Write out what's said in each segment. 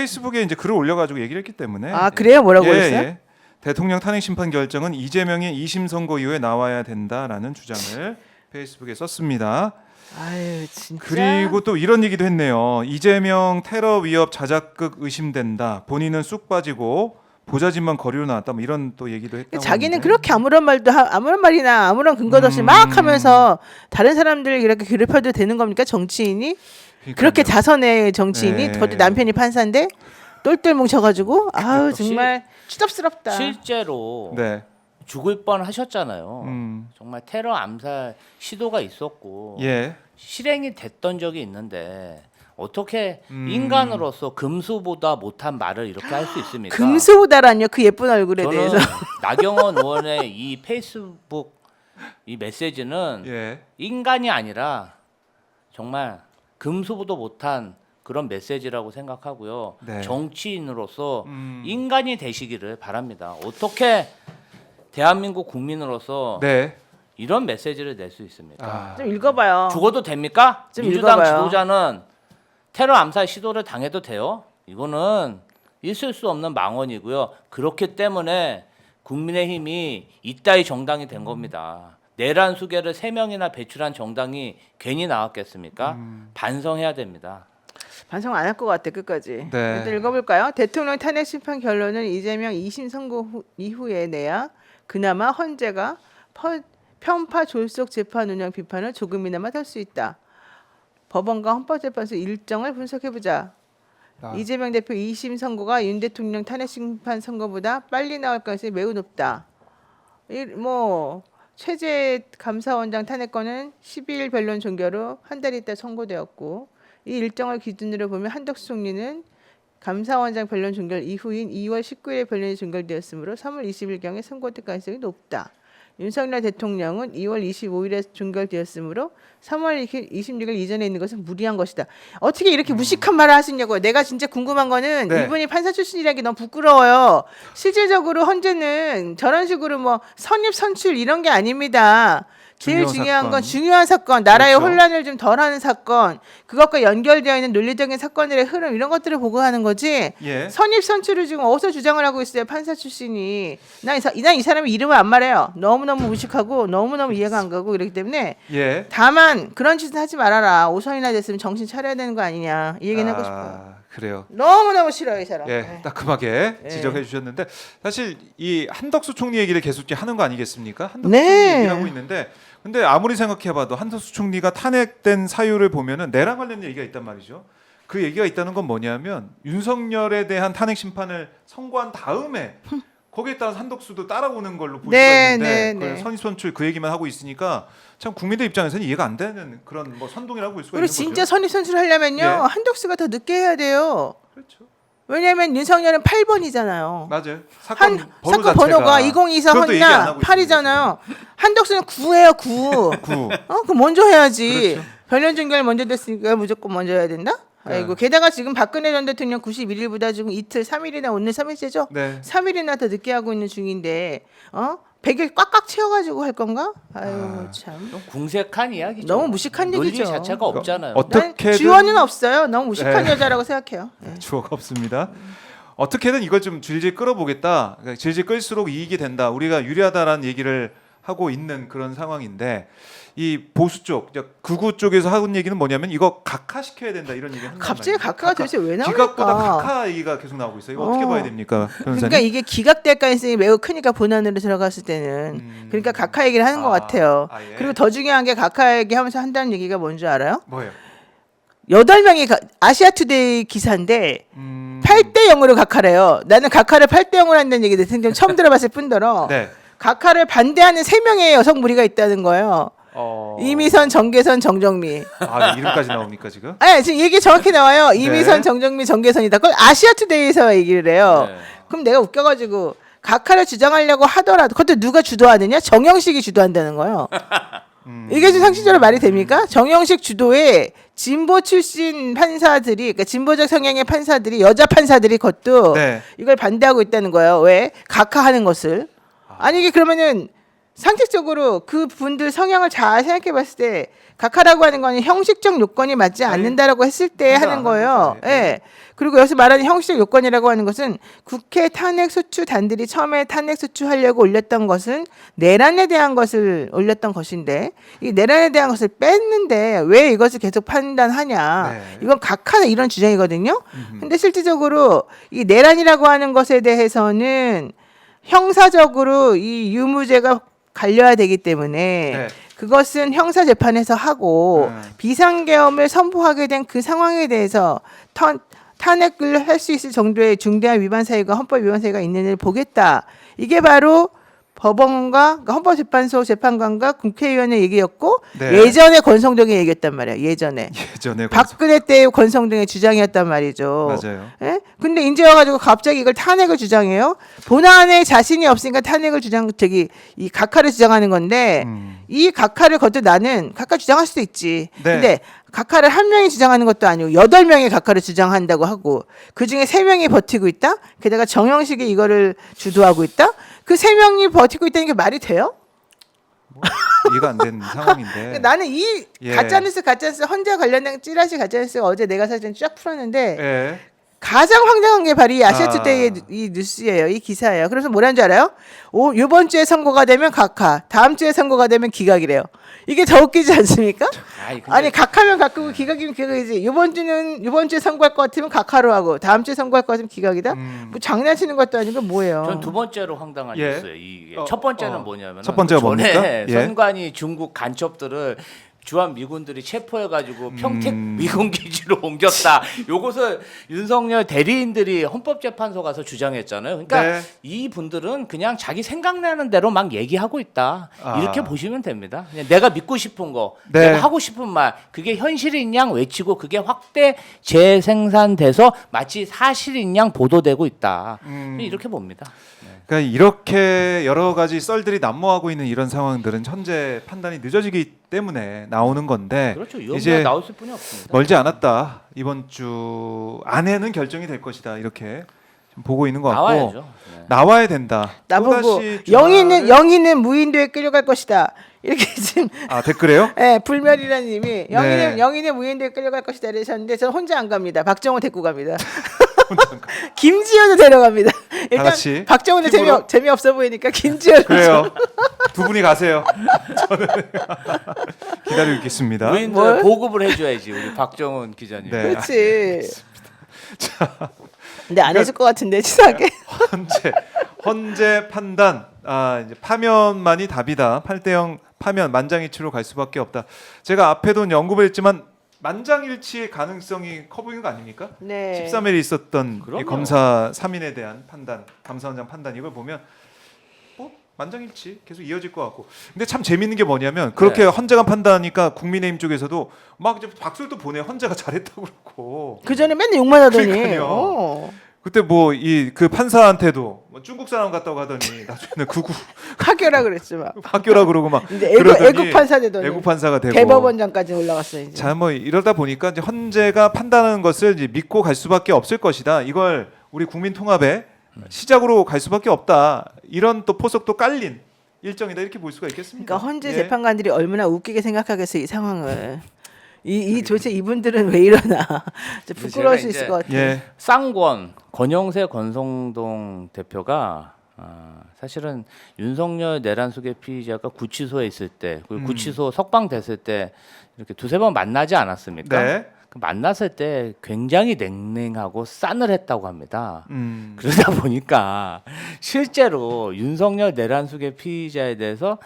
페이스북에 이제 글을 올려가지고 얘기를 했기 때문에. 아 그래요? 뭐라고 했어요? 예. 대통령 탄핵 심판 결정은 이재명의 2심 선고 이후에 나와야 된다라는 주장을 페이스북에 썼습니다. 아유 진짜. 그리고 또 이런 얘기도 했네요. 이재명 테러 위협 자작극 의심된다. 본인은 쑥 빠지고 보좌진만 거리로 나왔다. 뭐 이런 또 얘기도 했다고. 자기는 하는데. 그렇게 아무런 말이나 아무런 근거도 없이 막 하면서 다른 사람들 이렇게 괴롭혀도 되는 겁니까 정치인이? 그러니까요. 그렇게 자선의 정치인이 네. 그것도 남편이 판사인데 똘똘 뭉쳐가지고 아우 정말 추잡스럽다. 실제로 네. 죽을 뻔 하셨잖아요. 음. 정말 테러 암살 시도가 있었고 예. 실행이 됐던 적이 있는데 어떻게 인간으로서 금수보다 못한 말을 이렇게 할 수 있습니까? 금수보다란요 그 예쁜 얼굴에 저는 대해서. 나경원 의원의 이 페이스북 이 메시지는 예. 인간이 아니라 정말 금수보다 못한 그런 메시지라고 생각하고요. 네. 정치인으로서 인간이 되시기를 바랍니다. 어떻게 대한민국 국민으로서 네. 이런 메시지를 낼 수 있습니까? 아. 좀 읽어봐요. 죽어도 됩니까? 좀 민주당 읽어봐요. 지도자는 테러 암살 시도를 당해도 돼요? 이거는 있을 수 없는 망언이고요. 그렇기 때문에 국민의힘이 이따위 정당이 된 겁니다. 내란 수계를 3명이나 배출한 정당이 괜히 나왔겠습니까? 반성해야 됩니다. 반성 안 할 것 같아 끝까지. 네. 일단 읽어볼까요? 대통령 탄핵 심판 결론은 이재명 2심 선고 이후에 내야 그나마 헌재가 편파 졸속 재판 운영 비판을 조금이나마 할 수 있다. 법원과 헌법재판소 일정을 분석해보자. 아. 이재명 대표 2심 선고가 윤 대통령 탄핵 심판 선고보다 빨리 나올 가능성이 매우 높다. 최재 감사원장 탄핵권은 12일 변론 종결 후 한 달 있다 선고되었고 이 일정을 기준으로 보면 한덕수 총리는 감사원장 변론 종결 이후인 2월 19일에 변론이 종결되었으므로 3월 20일경에 선고될 가능성이 높다. 윤석열 대통령은 2월 25일에 종결되었으므로 3월 26일 이전에 있는 것은 무리한 것이다. 어떻게 이렇게 무식한 말을 하시냐고요. 내가 진짜 궁금한 거는 네. 이분이 판사 출신이라는 게 너무 부끄러워요. 실질적으로 헌재는 저런 식으로 뭐 선입 선출 이런 게 아닙니다. 제일 중요한 건 중요한 사건, 나라의 그렇죠. 혼란을 좀 덜하는 사건, 그것과 연결되어 있는 논리적인 사건들의 흐름 이런 것들을 보고하는 거지. 예. 선입 선출을 지금 어디서 주장을 하고 있어요, 판사 출신이. 난 이 사람의 이름을 안 말해요. 너무너무 무식하고 너무너무 이해가 안 가고 이렇기 때문에 예. 다만 그런 짓은 하지 말아라. 5선이나 됐으면 정신 차려야 되는 거 아니냐 이 얘기는 하고 싶어요. 그래요. 너무너무 싫어요 이 사람. 예, 네. 따끔하게 예. 지적해 주셨는데 사실 이 한덕수 총리 얘기를 계속 하는 거 아니겠습니까? 한덕수 네. 총리 얘기를 하고 있는데 근데 아무리 생각해봐도 한덕수 총리가 탄핵된 사유를 보면은 내랑 관련 얘기가 있단 말이죠. 그 얘기가 있다는 건 뭐냐면 윤석열에 대한 탄핵 심판을 선고한 다음에 거기에 따라서 한덕수도 따라오는 걸로 볼 네, 수가 있는데 네, 그걸 네. 선입선출 그 얘기만 하고 있으니까 참 국민들 입장에서는 이해가 안 되는 그런 뭐 선동이라고 볼 수가 그리고 있는 진짜 거죠. 선입 선출하려면요 예. 한덕수가 더 늦게 해야 돼요. 그렇죠. 왜냐하면 윤석열은 8번이잖아요. 맞아요. 사건 번호 사건 자체가 번호가 2024 그것도 얘기 안 헌나 하고 있습니다, 8이잖아요. 한덕수는 9예요 9. 구. 그럼 먼저 해야지. 그렇죠. 변론 종결 먼저 됐으니까 무조건 먼저 해야 된다? 아이고 네. 게다가 지금 박근혜 전 대통령 91일보다 지금 이틀 3일이나 오늘 3일째죠? 네. 3일이나 더 늦게 하고 있는 중인데 100일 꽉꽉 채워가지고 할 건가? 아유 참. 좀 궁색한 이야기죠. 너무 무식한 논리 얘기죠. 자체가 없잖아요. 어떻게든 주어는 없어요. 너무 무식한 네. 여자라고 생각해요. 네. 주어가 없습니다. 어떻게든 이걸 좀 질질 끌어보겠다. 그러니까 질질 끌수록 이익이 된다. 우리가 유리하다라는 얘기를 하고 있는 그런 상황인데 이 보수 쪽, 극우 쪽에서 하는 얘기는 뭐냐면 이거 각하시켜야 된다 이런 얘기 하는 갑자기 각하가 도대체 왜 나올까? 기각보다 각하 얘기가 계속 나오고 있어요. 이거 어떻게 봐야 됩니까, 변호사님? 그러니까 이게 기각될 가능성이 매우 크니까 본안으로 들어갔을 때는 그러니까 각하 얘기를 하는 것 같아요. 예. 그리고 더 중요한 게 각하 얘기하면서 한다는 얘기가 뭔지 알아요? 뭐예요? 8명이 아시아투데이 기사인데 8대 0으로 각하래요. 나는 각하를 8대 0으로 한다는 얘기 는 처음 들어봤을 뿐더러 네. 각하를 반대하는 3명의 여성 무리가 있다는 거예요. 이미선, 정계선, 정정미. 네, 이름까지 나옵니까 지금? 아니 지금 얘기 정확히 나와요. 이미선, 네. 정정미, 정계선이다. 그건 아시아투데이에서 얘기를 해요. 네. 그럼 내가 웃겨가지고 각하를 주장하려고 하더라도 그것도 누가 주도하느냐? 정영식이 주도한다는 거예요. 이게 좀 상식적으로 말이 됩니까? 정영식 주도에 진보 출신 판사들이, 그러니까 진보적 성향의 판사들이, 여자 판사들이 그것도 네. 이걸 반대하고 있다는 거예요. 왜? 각하하는 것을. 아니 이게 그러면은 상식적으로 그 분들 성향을 잘 생각해 봤을 때 각하라고 하는 거는 형식적 요건이 맞지 아니, 않는다라고 했을 때 하지 하는 거예요. 않았죠. 예. 예. 그리고 여기서 말하는 형식적 요건이라고 하는 것은 국회 탄핵 소추 단들이 처음에 탄핵 소추하려고 올렸던 것은 내란에 대한 것을 올렸던 것인데 이 내란에 대한 것을 뺐는데 왜 이것을 계속 판단하냐. 네. 이건 각하의 이런 주장이거든요. 근데 실질적으로 이 내란이라고 하는 것에 대해서는 형사적으로 이 유무죄가 갈려야 되기 때문에 네. 그것은 형사 재판에서 하고 비상계엄을 선포하게 된 그 상황에 대해서 탄핵을 할 수 있을 정도의 중대한 위반 사유가 헌법 위반 사유가 있는지를 보겠다. 이게 바로 법원과 그러니까 헌법재판소 재판관과 국회의원의 얘기였고 네. 예전에 권성동의 얘기였단 말이야. 예전에 예전에 박근혜 때의 권성동의 주장이었단 말이죠. 맞아요. 예? 근데 이제 와가지고 갑자기 이걸 탄핵을 주장해요. 본안에 자신이 없으니까 탄핵을 이 각하를 주장하는 건데 이 각하를 거듭 나는 각하 주장할 수도 있지. 네. 근데 각하를 한 명이 주장하는 것도 아니고 8명이 각하를 주장한다고 하고 그 중에 3명이 버티고 있다. 게다가 정영식이 이거를 주도하고 있다. 그 3명이 버티고 있다는 게 말이 돼요? 뭐, 이해가 안 되는 상황인데. 그러니까 나는 이 예. 가짜뉴스 헌재 관련된 찌라시 가짜뉴스가 어제 내가 사실 쫙 풀었는데 예. 가장 황당한 게 바로 이 아시아투데이의 이 뉴스예요. 이 기사예요. 그래서 뭐라는 줄 알아요? 이번 주에 선고가 되면 각하, 다음 주에 선고가 되면 기각이래요. 이게 더 웃기지 않습니까? 아니 각하면 각하고 기각이면 기각이지. 이번 주에 선고할 것 같으면 각하로 하고 다음 주에 선고할 것 같으면 기각이다. 뭐 장난치는 것도 아니고 뭐예요? 전 두 번째로 황당한 예. 뉴스예요. 이게 첫 번째는 뭐냐면 첫 번째가 뭡니까? 예. 선관위 중국 간첩들을 주한 미군들이 체포해가지고 평택 미군 기지로 옮겼다. 요것을 윤석열 대리인들이 헌법재판소 가서 주장했잖아요. 그러니까 네. 이 분들은 그냥 자기 생각나는 대로 막 얘기하고 있다. 아. 이렇게 보시면 됩니다. 그냥 내가 믿고 싶은 거, 네. 내가 하고 싶은 말, 그게 현실인 양 외치고 그게 확대 재생산돼서 마치 사실인 양 보도되고 있다. 이렇게 봅니다. 그러니까 이렇게 여러 가지 썰들이 난무하고 있는 이런 상황들은 현재 판단이 늦어지기 때문에 나오는 건데 그렇죠. 이제 나올 수뿐이 없습니다. 멀지 않았다. 이번 주 안에는 결정이 될 것이다. 이렇게 좀 보고 있는 것 같고 나와야죠. 네. 나와야 된다. 나보고 또다시 영희는 무인도에 끌려갈 것이다. 이렇게 지금 댓글에요? 네, 불멸이라는 님이 네. 영희는 무인도에 끌려갈 것이다 이러셨는데 저는 혼자 안 갑니다. 박정호 데리고 갑니다. 김지현도 데려갑니다. 일단 같이 박정호는 팀으로? 재미없어 보이니까 김지현 그래요. 두 분이 가세요. 저는 기다리고 있겠습니다. 무인들 뭘? 보급을 해줘야지 우리 박정훈 기자님. 네. 그렇지. 근데 안 해줄 것 같은데 치사하게. 헌재 판단 이제 파면만이 답이다. 8대0 파면 만장일치로 갈 수밖에 없다. 제가 앞에도 언급을 했지만 만장일치의 가능성이 커 보이는 거 아닙니까? 네. 13일에 있었던 이 그럼요. 검사 3인에 대한 판단, 감사원장 판단 이걸 보면 만장일치 계속 이어질 것 같고. 근데 참 재밌는 게 뭐냐면 그렇게 헌재가 판단하니까 국민의힘 쪽에서도 막 이제 박수를 또 보내. 헌재가 잘했다고 그러고. 그 전에 맨날 욕만 하더니. 그러니까요. 그때 뭐 그 판사한테도 뭐 중국 사람 같다고 하더니 나중에는 극우 학교라 그랬지 막. 학교라 그러고 막 근데 그러더니 애국 판사 되더니. 애국 판사가 되고. 대법원장까지 올라갔어 이제. 자, 뭐 이러다 보니까 이제 헌재가 판단하는 것을 이제 믿고 갈 수밖에 없을 것이다. 이걸 우리 국민 통합의 시작으로 갈 수밖에 없다. 이런 또 포석도 깔린 일정이다 이렇게 볼 수가 있겠습니다. 그러니까 헌재 예. 재판관들이 얼마나 웃기게 생각하겠어 이 상황을. 이 도대체 이분들은 왜 이러나. 부끄러울 수 제가 있을 것 같아. 예. 쌍권 권영세 권성동 대표가 사실은 윤석열 내란 수계 피의자가 구치소에 있을 때 그리고 구치소 석방됐을 때 이렇게 두세 번 만나지 않았습니까? 네. 그 만났을 때 굉장히 냉랭하고 싸늘했다고 합니다. 음. 그러다 보니까 실제로 윤석열 내란 수계 피의자에 대해서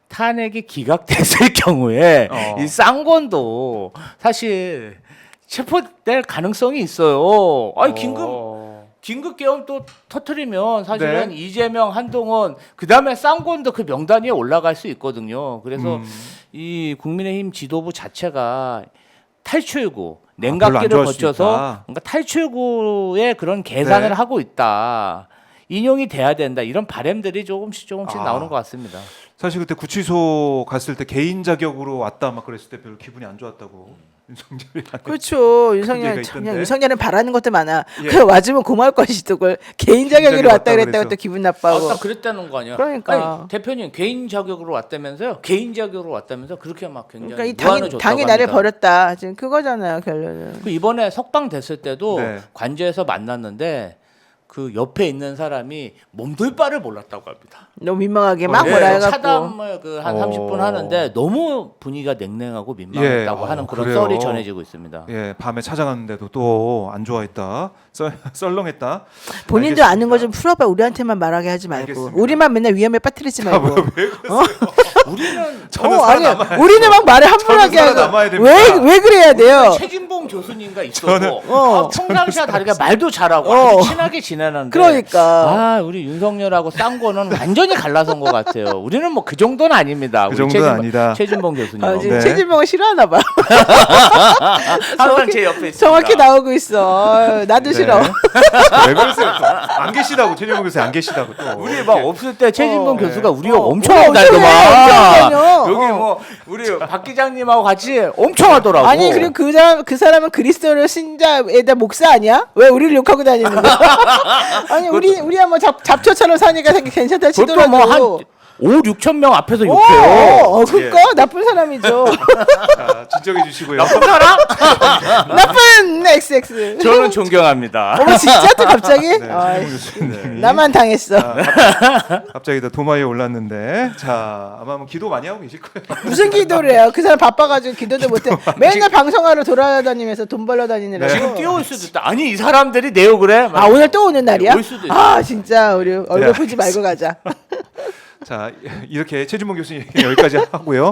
탄핵이 기각됐을 경우에 이 쌍권도 사실 체포될 가능성이 있어요. 아니 긴급 계엄 또 터트리면 사실은 네. 이재명, 한동훈 그다음에 쌍권도 그 명단 위에 올라갈 수 있거든요. 그래서 이 국민의힘 지도부 자체가 탈출구 별로 안 냉각기를 좋아할 수 거쳐서 있다. 뭔가 탈출구의 그런 계산을 네. 하고 있다. 인용이 돼야 된다. 이런 바람들이 조금씩 나오는 것 같습니다. 사실 그때 구치소 갔을 때 개인 자격으로 왔다 막 그랬을 때 별로 기분이 안 좋았다고 윤석열이라는 그렇죠. 윤석열 얘기가 참, 있던데. 윤석열은 바라는 것도 많아. 예. 그 와주면 고마울 것이 또 그걸 개인 자격으로 왔다 그랬다고 그래서. 또 기분 나빠하고. 아까 그랬다는 거 아니야? 그러니까. 아니, 대표님 개인 자격으로 왔다면서요? 개인 자격으로 왔다면서 그렇게 막 굉장히 그러니까 이 무한을 당이, 줬다고 당이 나를 합니다. 버렸다. 지금 그거잖아요 결론은. 그 이번에 석방 됐을 때도 네. 관저에서 만났는데 그 옆에 있는 사람이 몸둘 바를 몰랐다고 합니다. 너무 민망하게 막 네, 뭐라 해갖고. 차담을 그 한 30분 하는데 너무 분위기가 냉랭하고 민망했다고 예, 하는 그런 그래요. 썰이 전해지고 있습니다. 예, 밤에 찾아갔는데도 또 안 좋아했다. 썰렁했다. 본인도 알겠습니다. 아는 거 좀 풀어봐. 우리한테만 말하게 하지 말고. 알겠습니다. 우리만 맨날 위험에 빠뜨리지 말고. 우리는 저는 아니, 살아남아야 우리는 막 말을 함부로하게 저는 하고. 살아남아야 됩니다. 왜 그래야 돼요? 최진봉 교수님과 있어도 평상시와 다르게 말도 잘하고 어. 아주 친하게 지내는데 그러니까. 아 우리 윤석열하고 쌍고는 완전히 갈라선 것 같아요. 우리는 뭐 그 정도는 아닙니다. 그 우리 정도는 아니다. 최진봉 교수님. 아, 지금 네. 최진봉을 싫어하나 봐. 항상 제 옆에 있습니다. 정확히 나오고 있어. 나도 싫어. 네. 왜 그러세요? 또? 안 계시다고 최재형 교수 안 계시다고 또. 우리 막 없을 때 최진봉 네. 교수가 우리가 어, 엄청 우리 하고 엄청 해, 엄청 달더만. 다녀. 여기 뭐 우리 박 기장님하고 같이 엄청 하더라고. 아니 그리고 그 사람은 그리스도를 신자에다 목사 아니야? 왜 우리를 욕하고 다니는 거야? 아니 우리야 뭐 잡초처럼 사니까 괜찮다 그것도 치더라도. 뭐한 5-6천 명 앞에서 오, 욕해요. 그니까 나쁜 사람이죠. 자, 진정해 주시고요. 나쁜 사람? 나쁜 XX. 저는 존경합니다. 어머 진짜 또 갑자기? 네, 아이, 최재형 교수님이 나만 당했어. 갑자기 더 도마에 올랐는데 자 아마 뭐 기도 많이 하고 계실 거예요. 무슨 기도를 해요? 그 사람 바빠가지고 기도도 못해. 맨날 방송하러 돌아다니면서 돈 벌러 다니느라고. 네. 지금 뛰어올 수도 있다. 아니 이 사람들이 내 욕을 해? 아 오늘 또 오는 날이야? 올 수도 있어. 아 진짜 우리 얼굴 네. 보지 말고 가자. 자 이렇게 최진봉 교수님 얘기 여기까지 하고요.